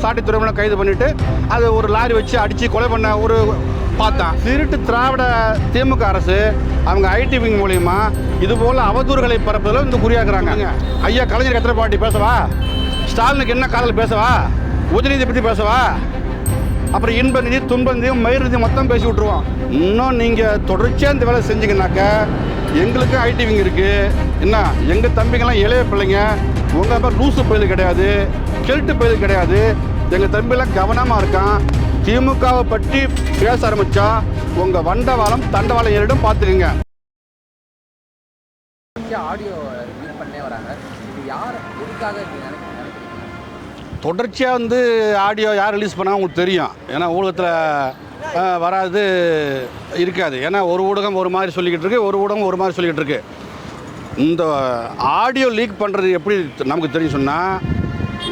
சாட்டை துறைமுறை கைது பண்ணிவிட்டு அது ஒரு லாரி வச்சு அடித்து கொலை பண்ண ஒரு பார்த்தான். திருட்டு திராவிட திமுக அரசு அவங்க ஐடி விங் மூலியமா இதுபோல் அவதூறுகளை பரப்புதல இந்த குறியாக்குறாங்க. ஐயா கலைஞர் எத்தனை பாட்டி பேசவா, ஸ்டாலினுக்கு என்ன காதல் பேசவா, உதயநிதியை பற்றி பேசவா, அப்புறம் இன்ப நிதி துன்ப நிதி மயிர் நிதி மொத்தம் பேசி விட்ருவோம். இன்னும் நீங்கள் தொடர்ச்சியாக இந்த வேலை செஞ்சீங்கன்னாக்க எங்களுக்கும் ஐடி விங் இருக்குது. என்ன எங்கள் தம்பிங்கெல்லாம் இளைய பிள்ளைங்க, உங்கள் பேர் லூசு பயிலு கிடையாது, கெல்ட்டு பயிலு கிடையாது. எங்கள் தம்பியெல்லாம் கவனமாக இருக்கான். திமுகவை பற்றி பேச ஆரம்பித்தா உங்கள் வண்டவாளம் தண்டவாளம் ஏறிடும் பார்த்துக்குங்க. ஆடியோ ரிலீஸ் பண்ணே வராங்க. இது யார் எதுக்காக நினைக்கிறீங்க? தொடர்ச்சியாக வந்து ஆடியோ யார் ரிலீஸ் பண்ணால் உங்களுக்கு தெரியும். ஏன்னா ஊடகத்தில் வராது இருக்காது. ஏன்னா ஒரு ஊடகம் ஒரு மாதிரி சொல்லிக்கிட்டு இருக்கு, ஒரு ஊடகம் ஒரு மாதிரி சொல்லிக்கிட்டு இருக்கு. இந்த ஆடியோ லீக் பண்ணுறது எப்படி நமக்கு தெரியும் சொன்னால்,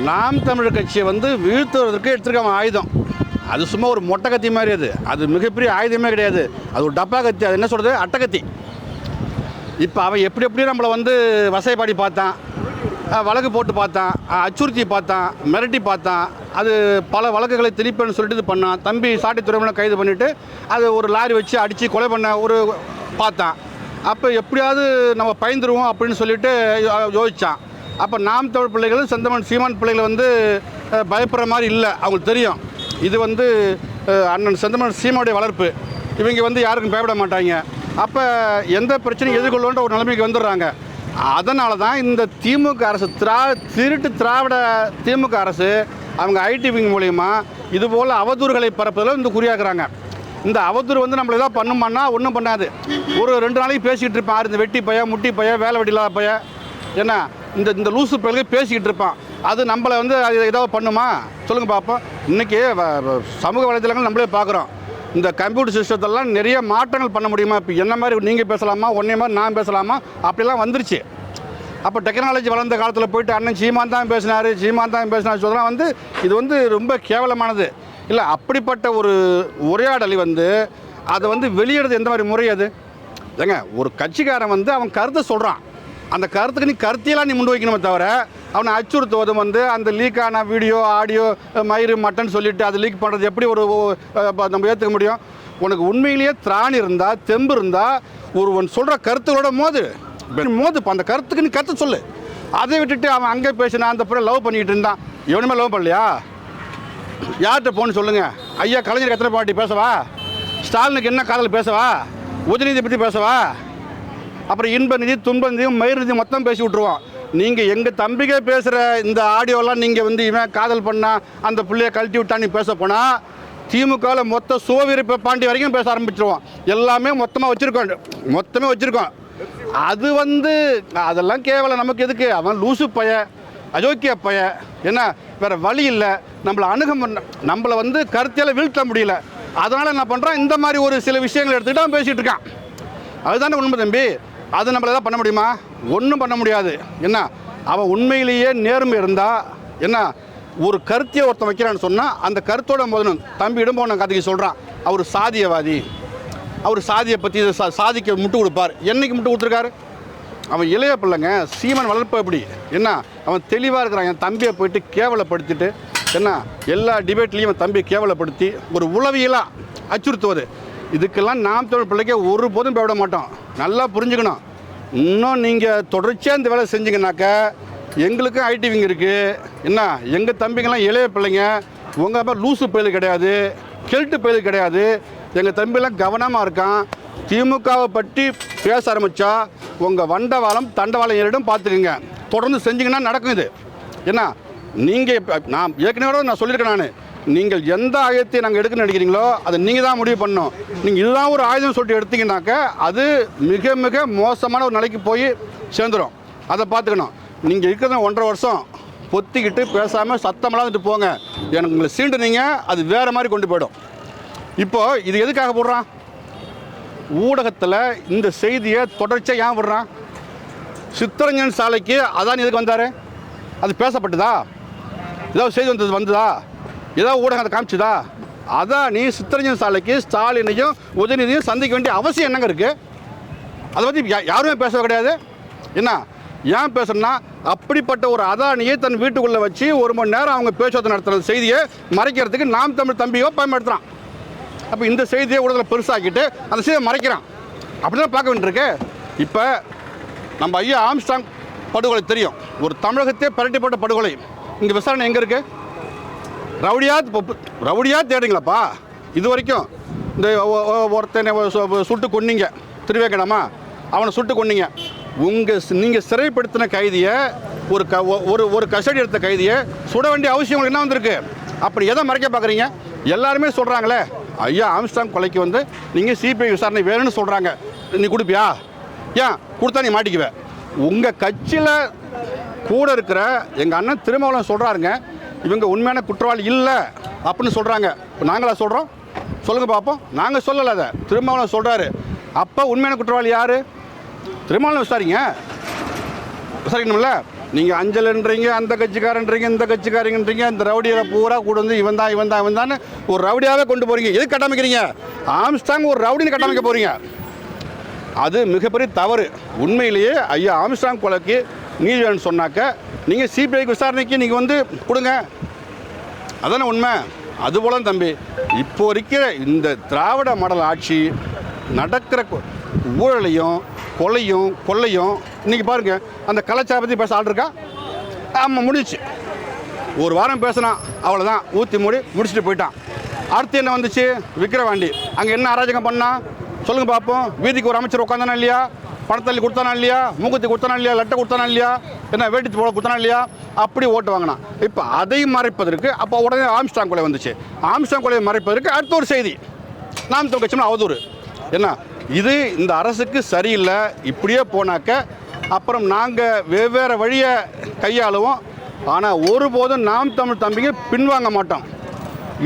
நாம் தமிழர் கட்சியை வந்து வீழ்த்துவதற்கு எடுத்துருக்காங்க ஆயுதம். அது சும்மா ஒரு மொட்டை கத்தி மாதிரி, அது மிகப்பெரிய ஆயுதமே கிடையாது. அது ஒரு டப்பா கத்தி. அது என்ன சொல்கிறது, அட்டைக்கத்தி. இப்போ அவன் எப்படி நம்மளை வந்து வசைப்பாடி பார்த்தான், வழக்கு போட்டு பார்த்தான், அச்சுறுத்தி பார்த்தான், மிரட்டி பார்த்தான். அது பல வழக்குகளை திருப்பின்னு சொல்லிட்டு இது பண்ணான். தம்பி சாட்டை துறைமுறை கைது பண்ணிவிட்டு அது ஒரு லாரி வச்சு அடித்து கொலை பண்ண ஒரு பார்த்தான். அப்போ எப்படியாவது நம்ம பயந்துருவோம் அப்படின்னு சொல்லிட்டு யோசித்தான். அப்போ நாம் தமிழ் பிள்ளைகள் செந்தமன் சீமான் பிள்ளைகள் வந்து பயப்படுற மாதிரி இல்லை. அவங்களுக்கு தெரியும் இது வந்து அண்ணன் செந்தமன் சீமானுடைய வளர்ப்பு. இவங்க வந்து யாருக்கும் பயப்பட மாட்டாங்க. அப்போ எந்த பிரச்சனையும் எதிர்கொள்ளுன்ற ஒரு நிலைமைக்கு வந்துடுறாங்க. அதனால தான் இந்த திமுக அரசு திருட்டு திராவிட திமுக அரசு அவங்க ஐடி விங் மூலிமா இதுபோல் அவதூறுகளை பரப்புதல இந்த குறியாக்குறாங்க. இந்த அவதூறு வந்து நம்மளை எதாவது பண்ணுமான்னா ஒன்றும் பண்ணாது. ஒரு 2 நாளைக்கு பேசிக்கிட்டு இருப்பான். இந்த வெட்டி பைய, முட்டி பைய, வேலை வெட்டிலா பைய, என்ன இந்த லூசு பையலுக்கு பேசிக்கிட்டு இருப்பான். அது நம்மளை வந்து அது ஏதாவது பண்ணுமா சொல்லுங்கள் பார்ப்போம். இன்றைக்கி சமூக வலைதளங்கள் நம்மளே பார்க்குறோம். இந்த கம்ப்யூட்டர் சிஸ்டத்தெல்லாம் நிறைய மாற்றங்கள் பண்ண முடியுமா? இப்போ என்ன மாதிரி நீங்கள் பேசலாமா, ஒன்றே மாதிரி நான் பேசலாமா, அப்படிலாம் வந்துருச்சு. அப்போ டெக்னாலஜி வளர்ந்த காலத்தில் போயிட்டு அண்ணன் சீமான் தான் பேசினார் சொல்லலாம் வந்து இது வந்து ரொம்ப கேவலமானது இல்லை. அப்படிப்பட்ட ஒரு உரையாடலை வந்து அதை வந்து வெளியிடுறது எந்த மாதிரி முறை அது? ஏங்க, ஒரு கட்சிக்காரன் வந்து அவன் கருத்தை சொல்கிறான். அந்த கருத்துக்கு நீ கருத்தையெல்லாம் நீ முன் வைக்கணுமே தவிர அவனை அச்சுறுத்துவதும் வந்து அந்த லீக்கான வீடியோ ஆடியோ மயிறு மட்டன் சொல்லிவிட்டு அது லீக் பண்ணுறது எப்படி ஒரு நம்ம ஏற்றுக்க முடியும்? உனக்கு உண்மையிலேயே திராணி இருந்தால், தெம்பு இருந்தால், ஒருவன் சொல்கிற கருத்துகளோட மோது அந்த கருத்துக்கு நீ கருத்து சொல்லு. அதை விட்டுட்டு அவன் அங்கே பேசினா அந்த பிறகு லவ் பண்ணிக்கிட்டு இருந்தான். எவனுமே லவ் பண்ணலையா? யார்கிட்ட போன்னு சொல்லுங்கள். ஐயா கலைஞர் எத்தனை பாட்டி பேசவா, ஸ்டாலினுக்கு என்ன காதல் பேசவா, உதயநிதியை பற்றி பேசவா, அப்புறம் இன்ப நிதி துன்ப நிதி மயிர் நிதி மொத்தம் பேசி விட்ருவோம். நீங்கள் எங்கள் தம்பிக்கே பேசுகிற இந்த ஆடியோலாம் நீங்கள் வந்து இவன் காதல் பண்ணால் அந்த பிள்ளையை கழட்டி விட்டா நீ பேச போனால் திமுகவில் மொத்த சோவியர் பாண்டி வரைக்கும் பேச ஆரம்பிச்சிருவோம். எல்லாமே மொத்தமே வச்சுருக்கோம். அது வந்து அதெல்லாம் கேவலம். நமக்கு எதுக்கு? அவன் லூசு பைய, அயோக்கிய பைய. என்ன வேறு வழி இல்லை. நம்மளை வந்து கருத்தியால் வீழ்த்த முடியல. அதனால் என்ன பண்ணுறான், இந்த மாதிரி ஒரு சில விஷயங்களை எடுத்துக்கிட்டு அவன் பேசிகிட்டு இருக்கான். அதுதானே உண்மை தம்பி. அது நம்மள எதாவது பண்ண முடியுமா? ஒன்றும் பண்ண முடியாது. என்ன அவன் உண்மையிலேயே நேர்மை இருந்தால், என்ன ஒரு கருத்தையை ஒருத்தன் வைக்கிறான்னு சொன்னால் அந்த கருத்தோட முதலும் தம்பி இடம் போன கதைக்கு சொல்கிறான். அவர் சாதியவாதி, அவர் சாதியை பற்றி சாதிக்க முட்டு கொடுப்பார். என்னைக்கு முட்டு கொடுத்துருக்காரு? அவன் இளைய பிள்ளைங்க. சீமான் வளர்ப்பு எப்படி? என்ன அவன் தெளிவாக இருக்கிறான். என் தம்பியை போயிட்டு கேவலப்படுத்திட்டு, என்ன எல்லா டிபேட்லேயும் என் தம்பியை கேவலப்படுத்தி ஒரு உளவியலாக அச்சுறுத்துவது. இதுக்கெல்லாம் நாம் தமிழ் பிள்ளைக்கு ஒருபோதும் போய்விட மாட்டோம். நல்லா புரிஞ்சுக்கணும். இன்னும் நீங்கள் தொடர்ச்சியாக இந்த வேலை செஞ்சீங்கன்னாக்க எங்களுக்கும் ஐடி விங் இருக்குது. என்ன எங்கள் தம்பிங்கெல்லாம் இளைய பிள்ளைங்க, உங்கள் பேர் லூசு பயிலு கிடையாது, கெல்ட்டு பயிலு கிடையாது. எங்கள் தம்பியெல்லாம் கவனமாக இருக்கான். திமுகவை பற்றி பேச ஆரம்பித்தா உங்கள் வண்டவாளம் தண்டவாளம் ஏறிடும் பார்த்துக்குங்க. தொடர்ந்து செஞ்சிங்கன்னா நடக்கும் இது. என்ன நீங்கள் நான் ஏற்கனவே நான் சொல்லியிருக்கேன். நீங்கள் எந்த ஆயுதத்தை நாங்கள் எடுக்கணும்னு நினைக்கிறீங்களோ அதை நீங்கள் தான் முடிவு பண்ணணும். நீங்கள் இதுதான் ஒரு ஆயுதம் சொல்லிட்டு எடுத்தீங்கன்னாக்க அது மிக மிக மோசமான ஒரு நிலைக்கு போய் சேர்ந்துடும். அதை பார்த்துக்கணும். நீங்கள் இருக்கிறத 1.5 வருஷம் பொத்திக்கிட்டு பேசாமல் சத்தமெல்லாம் வந்துட்டு போங்க. எனக்கு உங்களை சீண்டுனீங்க, அது வேறு மாதிரி கொண்டு போய்டும். இப்போது இது எதுக்காக போடுறான்? ஊடகத்தில் இந்த செய்தியை தொடர்ச்சியாக ஏன் விடுறான்? சித்தரஞ்சன் சாலைக்கு அதான் எதுக்கு வந்தார்? அது பேசப்பட்டுதா? ஏதாவது செய்தி வந்ததா? ஏதாவது ஊடகம் அதை காமிச்சுதா? அதான் நீ சித்தரஞ்சன் சாலைக்கு ஸ்டாலினையும் உதயநிதியும் சந்திக்க வேண்டிய அவசியம் என்னங்க இருக்குது? அதை பற்றி யாருமே பேசவே கிடையாது. என்ன ஏன் பேசுகிறேன்னா, அப்படிப்பட்ட ஒரு அதானியை தன் வீட்டுக்குள்ளே வச்சு 1 மணி நேரம் அவங்க பேச்சுவார்த்தை நடத்துகிற செய்தியை மறைக்கிறதுக்கு நாம் தமிழ் தம்பியோ பயன்படுத்துகிறான். அப்போ இந்த செய்தியை ஊடகத்தில் பெருசாக்கிட்டு அந்த செய்தியை மறைக்கிறான். அப்படி தான் பார்க்க வேண்டியிருக்கு. இப்போ நம்ம ஐயா ஆம்ஸ்ட்ராங் படுகொலை தெரியும், ஒரு தமிழகத்தையே பிரட்டிப்பட்ட படுகொலை. இங்கே விசாரணை எங்கே இருக்குது? ரவுடியாக தேடுங்களாப்பா. இது வரைக்கும் இந்த ஒருத்தனை சுட்டு கொன்னீங்க, திருவேங்கடமா, அவனை சுட்டு கொன்னீங்க. நீங்கள் சிறைப்படுத்தின கைதியை ஒரு கஸ்டடி எடுத்த கைதியை சுட வேண்டிய அவசியம் உங்களுக்கு என்ன வந்திருக்கு? அப்படி எதை மறைக்க பார்க்குறீங்க? எல்லாருமே சொல்கிறாங்களே, ஐயா ஆம்ஸ்ட்ராங் கொலைக்கு வந்து நீங்கள் சிபிஐ விசாரணை வேணும்னு சொல்கிறாங்க. நீ கொடுப்பியா? ஏன் கொடுத்தா நீ மாட்டிக்குவே? உங்கள் கட்சியில் கூட இருக்கிற எங்கள் அண்ணன் திருமாவளவன் சொல்கிறாருங்க, இவங்க உண்மையான குற்றவாளி இல்லை அப்படின்னு சொல்கிறாங்க. இப்போ நாங்களா சொல்கிறோம்? சொல்லுங்கள் பார்ப்போம். நாங்கள் சொல்லலை, அதை திருமாவளவன் சொல்கிறாரு. அப்போ உண்மையான குற்றவாளி யார்? திருமாவளவன் விசாரிக்கணும்ல. நீங்கள் அஞ்சல்ன்றீங்க, அந்த கட்சிக்காரன்றீங்க, இந்த கட்சிக்காரங்கன்றீங்க, இந்த ரவுடியை பூரா கூட வந்து இவன் தான் ஒரு ரவுடியாகவே கொண்டு போகிறீங்க. எது கட்டமைக்கிறீங்க? ஆம்ஸ்ட்ராங் ஒரு ரவுடின்னு கட்டமைக்க போகிறீங்க. அது மிகப்பெரிய தவறு. உண்மையிலேயே ஐயா ஆம்ஸ்ட்ராங் கொலைக்கு நீதி வேணும்னு சொன்னாக்க நீங்கள் சிபிஐக்கு விசாரணைக்கு நீங்கள் வந்து கொடுங்க. அதானே உண்மை. அதுபோல தம்பி, இப்போ இருக்கிற இந்த திராவிட மாடல் ஆட்சி நடக்கிற ஊழலையும் கொள்ளையும் இன்றைக்கி பாருங்கள். அந்த கலாச்சார பற்றி பேச ஆள் இருக்கா? ஆமாம், முடிச்சு. ஒரு வாரம் பேசினான், அவ்வளோதான், ஊற்றி முடிச்சுட்டு போயிட்டான். அடுத்து என்ன வந்துச்சு? விக்கிரவாண்டி. அங்கே என்ன அராஜகம் பண்ணான் சொல்லுங்கள் பார்ப்போம். வீதிக்கு ஒரு அமைச்சர் உட்காந்தானா இல்லையா? பணத்தள்ளி கொடுத்தானா இல்லையா? மூக்குத்தி கொடுத்தானா இல்லையா? லட்டை கொடுத்தானா இல்லையா? என்ன வேட்டி போட கொடுத்தானா இல்லையா? அப்படி ஓட்டு வாங்கினான். இப்போ அதை மறைப்பதற்கு அப்போ உடனே ஆம்ஸ்ட்ராங் கொலை வந்துச்சு. ஆம்ஸ்ட்ராங் கொலையை மறைப்பதற்கு அடுத்த ஒரு செய்தி, நாம் தமிழ் கட்சினா அவதூறு. என்ன இது? இந்த அரசுக்கு சரியில்லை. இப்படியே போனாக்க அப்புறம் நாங்கள் வெவ்வேறு வழியை கையாளுவோம். ஆனால் ஒருபோதும் நாம் தமிழ் தம்பிங்க பின்வாங்க மாட்டோம்.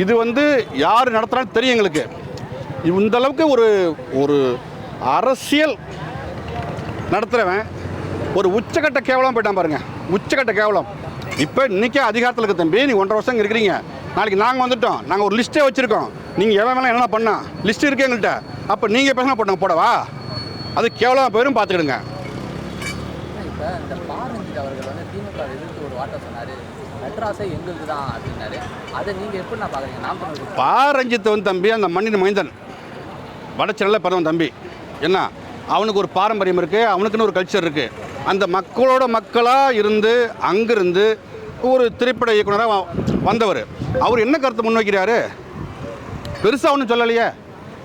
இது வந்து யார் நடத்துகிறான்னு தெரியும் எங்களுக்கு. இந்த அளவுக்கு ஒரு அரசியல் நடத்துகிறவன் ஒரு உச்சக்கட்ட கேவலம் போயிட்டான் பாருங்கள். உச்சக்கட்ட கேவலம். இப்போ இன்றைக்கே அதிகாரத்தில் இருக்க தம்பி, நீ 1.5 வருஷம் இருக்கிறீங்க. நாளைக்கு நாங்கள் வந்துட்டோம், நாங்கள் ஒரு லிஸ்ட்டே வச்சுருக்கோம். நீங்கள் எவன் வேணால் என்ன பண்ணால் லிஸ்ட்டு இருக்கு எங்கள்கிட்ட. அப்போ நீங்கள் பேசினா போடவா? அது கேவலமாக போயிடும், பார்த்துக்கிடுங்க. இப்போ இந்த பாரஞ்சித் அவர்கள் வந்து திமுக எதிர்த்து ஒரு வார்த்தை சொன்னார், மெட்ராஸை எங்களுக்கு தான் அப்படின்னாரு. அதை நீங்கள் எப்படி நான் பார்க்குறீங்க? நாம் பாரஞ்சித் வந்து தம்பி அந்த மண்ணின் மைந்தன், வடச்சென்னையில் பிறந்தவன் தம்பி. என்ன, அவனுக்கு ஒரு பாரம்பரியம் இருக்குது, அவனுக்குன்னு ஒரு கல்ச்சர் இருக்குது. அந்த மக்களோட மக்களாக இருந்து அங்கிருந்து ஒரு திரைப்பட இயக்குனராக வந்தவர். அவர் என்ன கருத்தை முன்வைக்கிறாரு? பெருசாக ஒன்றும் சொல்லலையே.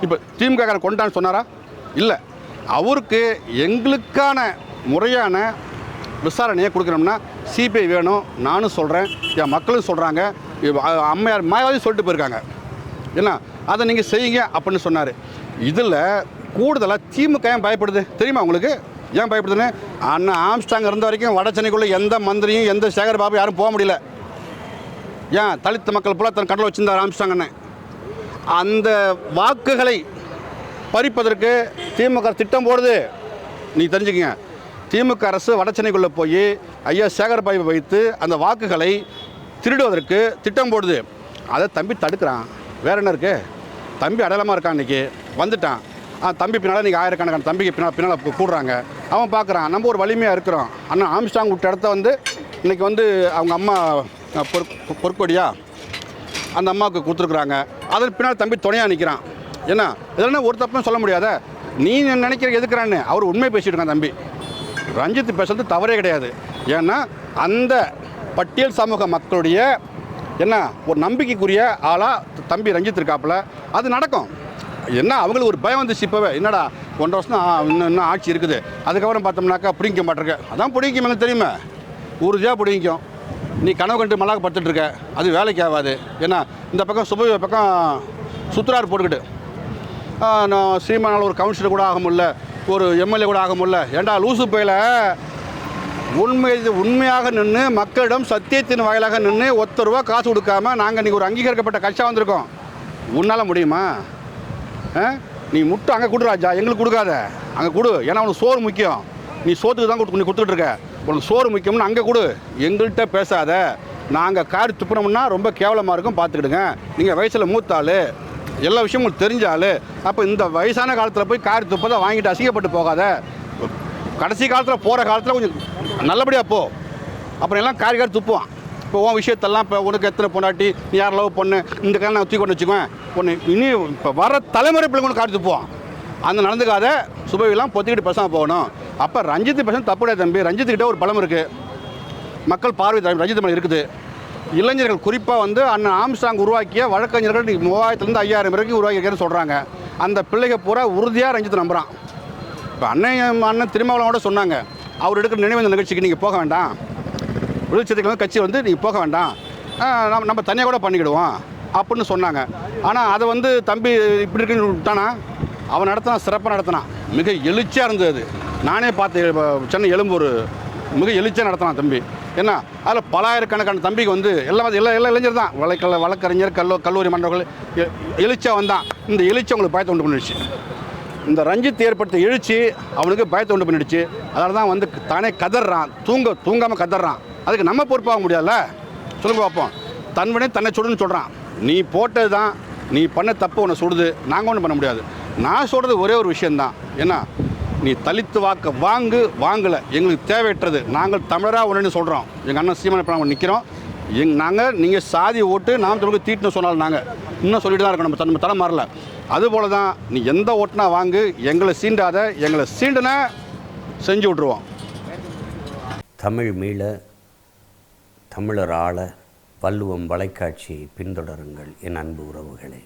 இப்போ திமுக கொண்டான்னு சொன்னாரா? இல்லை. அவருக்கு எங்களுக்கான முறையான விசாரணையை கொடுக்குறோம்னா சிபிஐ வேணும். நானும் சொல்கிறேன், என் மக்களும் சொல்கிறாங்க, அம்மையார் மாயாவதி சொல்லிட்டு போயிருக்காங்க. என்ன, அதை நீங்கள் செய்யுங்க அப்படின்னு சொன்னார். இதில் கூடுதலாக திமுக ஏன் பயப்படுது தெரியுமா உங்களுக்கு? ஏன் பயப்படுதுன்னு, அண்ணா ஆம்ஸ்ட்ராங் இருந்த வரைக்கும் வட சென்னைக்குள்ளே எந்த மந்திரியும் எந்த சேகர் பாபு யாரும் போக முடியல. ஏன்? தலித் மக்கள் போல தன் கடலை வச்சுருந்தார் ஆம்ஸ்ட்ராங் அண்ணன். அந்த வாக்குகளை பறிப்பதற்கு திமுக திட்டம் போடுது. நீ தெரிஞ்சுக்கங்க, திமுக அரசு வட சென்னைக்குள்ளே போய் ஐயா சேகர் பாபு வைத்து அந்த வாக்குகளை திருடுவதற்கு திட்டம் போடுது. அதை தம்பி தடுக்கிறான். வேற என்ன இருக்குது? தம்பி அடையாளமாக இருக்கான். இன்றைக்கி வந்துட்டான். தம்பி பின்னால் இன்றைக்கி ஆயிரக்கணக்கான தம்பிக்கு பின்னால் கூடுறாங்க. அவன் பார்க்குறான், நம்ம ஒரு வலிமையாக இருக்கிறோம். அண்ணா ஆம்ஸ்ட்ராங் விட்ட இடத்த வந்து இன்றைக்கி வந்து அவங்க அம்மா பொற்கொடியா அந்த அம்மாவுக்கு கொடுத்துருக்குறாங்க. அதற்கு பின்னால் தம்பி துணையாக நிற்கிறான். ஏன்னா இதெல்லாம் ஒரு தப்புன்னு சொல்ல முடியாத. நீ நினைக்கிற எதுக்குறான்னு அவர் உண்மை பேசிட்டு இருக்கான் தம்பி. ரஞ்சித் பேசுறது தவறே கிடையாது. ஏன்னா அந்த பட்டியல் சமூக மக்களுடைய என்ன ஒரு நம்பிக்கைக்குரிய ஆளாக தம்பி ரஞ்சித் இருக்காப்புல. அது நடக்கும். என்ன அவங்களுக்கு ஒரு பயம் வந்துச்சு. இப்போவே என்னடா 1.5 வருஷம் இன்னும் ஆட்சி இருக்குது, அதுக்கப்புறம் பார்த்தோம்னாக்கா பிடிக்க மாட்டிருக்க. அதான் பிடிக்கும், எனக்கு தெரியுமா, உறுதியாக பிடிக்கும். நீ கனவு கண்டு மல்லாக படுத்துட்ருக்க, அது வேலைக்கு ஆகாது. ஏன்னா இந்த பக்கம் சுப பக்கம் சுற்றுலார் போட்டுக்கிட்டு நான் சீமானால் ஒரு கவுன்சிலர் கூட ஆக முடியல, ஒரு எம்எல்ஏ கூட ஆக முடியல. ஏண்டா லூசு பையில உண்மையாக நின்று மக்களிடம் சத்தியத்தின் வாயிலாக நின்று ₹1 காசு கொடுக்காம நாங்கள் இன்றைக்கி ஒரு அங்கீகரிக்கப்பட்ட கட்சியாக வந்திருக்கோம். உன்னால் முடியுமா? நீ முட்டை அங்கே கொடு ராஜா, எங்களுக்கு கொடுக்காத, அங்கே கொடு. ஏன்னா உனக்கு சோறு முக்கியம். நீ சோத்துக்கு தான் நீ கொடுத்துக்கிட்டு இருக்க. உனக்கு சோறு முக்கியம்னு அங்கே கொடு, எங்கள்கிட்ட பேசாத. நாங்கள் காரி துப்புனோம்னா ரொம்ப கேவலமாக இருக்கும், பார்த்துக்கிடுங்க. நீங்கள் வயசில் மூத்தாள், எல்லா விஷயமும் தெரிஞ்சாள். அப்போ இந்த வயசான காலத்தில் போய் காரி துப்பதை வாங்கிட்டு அசிங்கப்பட்டு போகாத. கடைசி காலத்தில் போகிற காலத்தில் கொஞ்சம் நல்லபடியாக போ. அப்புறம் எல்லாம் காரி துப்புவான். இப்போ உன் விஷயத்தெல்லாம் இப்போ உனக்கு எத்தனை பொண்டாட்டி, நீ யார் லவ் பண்ணு, இந்த காலம் நான் தூக்கி கொண்டு வச்சுக்குவேன் ஒன்று. இனி இப்போ வர தலைமுறை பிள்ளைங்க கொண்டு காரி துப்புவான். அந்த நடந்துக்காத சுபவிலாம் பொத்திக்கிட்டு பேசாமல் போகணும். அப்போ ரஞ்சித் பேச தப்பு கிடையாது தம்பி. ரஞ்சித்துக்கிட்ட ஒரு பலம் இருக்குது, மக்கள் பார்வை ரஞ்சித் மேலே இருக்குது. இளைஞர்கள் குறிப்பாக வந்து அண்ணன் ஆம்ஸ்ட்ராங் உருவாக்கிய வழக்கறிஞர்கள் 3000 5000 வரைக்கும் உருவாக்கியிருக்கேன்னு சொல்கிறாங்க. அந்த பிள்ளைங்க பூரா உறுதியாக ரஞ்சித் நம்புகிறான். இப்போ அண்ணன் திருமாவளவோட சொன்னாங்க, அவர் எடுக்கிற நினைவேந்த நிகழ்ச்சிக்கு நீங்கள் போக வேண்டாம், விடுதலை சிறுத்தைகள் கட்சி வந்து நீங்கள் போக வேண்டாம், நம்ம தனியாக கூட பண்ணிக்கிடுவோம் அப்படின்னு சொன்னாங்க. ஆனால் அதை வந்து தம்பி இப்படி இருக்குன்னு விட்டானா, அவன் நடத்தினான், சிறப்பாக நடத்தினான், மிக எழுச்சியாக இருந்தது. அது நானே பார்த்து சென்னை எழும்பூர் மிக எழுச்சியாக நடத்தினான் தம்பி. ஏன்னா அதில் பலாயிரக்கணக்கான தம்பிக்கு வந்து எல்லா இளைஞர் தான், வழக்கறிஞர் கல்லூரி மாணவர்கள் எழுச்சியாக வந்தான். இந்த எழுச்சி அவங்களுக்கு பயத்தை உண்டு பண்ணிடுச்சு. இந்த ரஞ்சித் ஏற்படுத்த எழுச்சி அவனுக்கு பயத்தை உண்டு பண்ணிடுச்சு. அதனால தான் வந்து தானே கதறான், தூங்காமல் கதறான். அதுக்கு நம்ம பொறுப்பாக முடியாதுல்ல, சொல்லுங்க பார்ப்போம். தன்வினை தன்னை சுடுன்னு சொல்கிறான். நீ போட்டது தான், நீ பண்ண தப்பு உன்னை சுடுது, நாங்கள் ஒன்றும் பண்ண முடியாது. நான் சொல்கிறது ஒரே ஒரு விஷயந்தான், ஏன்னா நீ தலித்து வாங்கலை, எங்களுக்கு தேவையற்றது. நாங்கள் தமிழராக ஒன்றுன்னு சொல்கிறோம். எங்கள் அண்ணன் சீமான் இப்போ நாங்கள் நிற்கிறோம். நீங்கள் சாதி ஓட்டு நாம் தொழிலுக்கு தீட்டுன்னு சொன்னாலும் நாங்கள் இன்னும் சொல்லிட்டு தான் இருக்கணும். நம்ம தலை மாறல. அதுபோல் தான் நீ எந்த ஓட்டுனா வாங்கு, எங்களை சீண்டாத, எங்களை சீண்டுனா செஞ்சு விட்ருவோம். தமிழ் மீள, தமிழர் ஆள வள்ளுவம் வலைக்காட்சியை பின்தொடருங்கள் என் அன்பு உறவுகளே.